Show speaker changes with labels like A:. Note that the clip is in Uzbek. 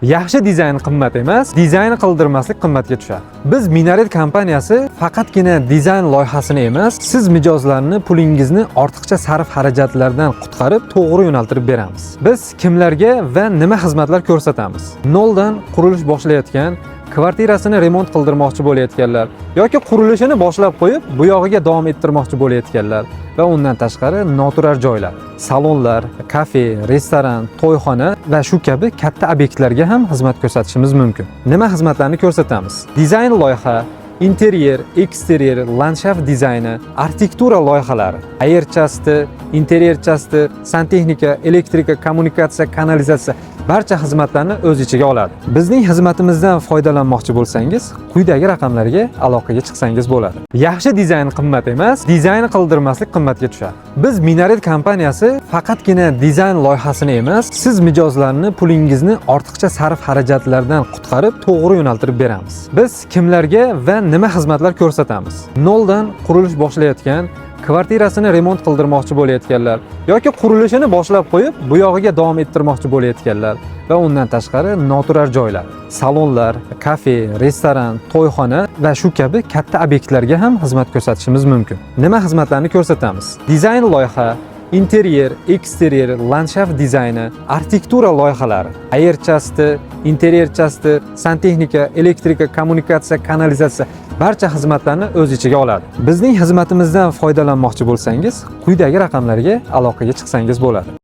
A: Yaxshi dizayn qimmat emas, dizayn qildirmaslik qimmatga tushadi. Biz Minaret kompaniyasi faqatgina dizayn loyihasini emas, siz mijozlarni pulingizni ortiqcha sarf xarajatlardan qutqarib, to'g'ri yo'naltirib beramiz. Biz kimlarga va nima xizmatlar ko'rsatamiz? Noldan qurilish boshlayotgan, kvartirasini remont qildirmoqchi bo'layotganlar yoki qurilishini boshlab qo'yib, bu yog'iga davom ettirmoqchi bo'layotganlar va undan tashqari noturar joylar, salonlar, kafe, restoran, to'yxona va shu kabi katta obyektlarga ham xizmat ko'rsatishimiz mumkin. Nima xizmatlarni ko'rsatamiz? Dizayn loyiha, interyer, eksteryer, landshaft dizayni, arxitektura loyihalari, airchasti, interyerchasti, santexnika, elektrika, kommunikatsiya, kanalizatsiya barcha xizmatlarni o'z ichiga oladi. Bizning xizmatimizdan foydalanmoqchi bo'lsangiz, quyidagi raqamlarga aloqaga chiqsangiz bo'ladi. Yaxshi dizayn qimmat emas, dizayn qildirmaslik qimmatga tushadi. Biz Minaret kompaniyasi faqatgina dizayn loyihasini emas, siz mijozlarni pulingizni ortiqcha sarf xarajatlardan qutqarib, to'g'ri yo'naltirib beramiz. Biz kimlarga va nima xizmatlar ko'rsatamiz? Noldan qurilish boshlayotgan, kvartirasini remont qildirmoqchi bo'layotganlar yoki qurilishini boshlab qo'yib, bu yog'iga davom ettirmoqchi bo'layotganlar va undan tashqari noturar joylar, salonlar, kafe, restoran, to'yxona va shu kabi katta obyektlarga ham xizmat ko'rsatishimiz mumkin. Nima xizmatlarni ko'rsatamiz? Dizayn loyiha, interyer, eksteryer, landshaft dizayni, arxitektura loyihalari, airchasti, interyerchasti, santexnika, elektrika, kommunikatsiya, kanalizatsiya barcha xizmatlarni o'z ichiga oladi. Bizning xizmatimizdan foydalanmoqchi bo'lsangiz, quyidagi raqamlarga aloqaga chiqsangiz bo'ladi.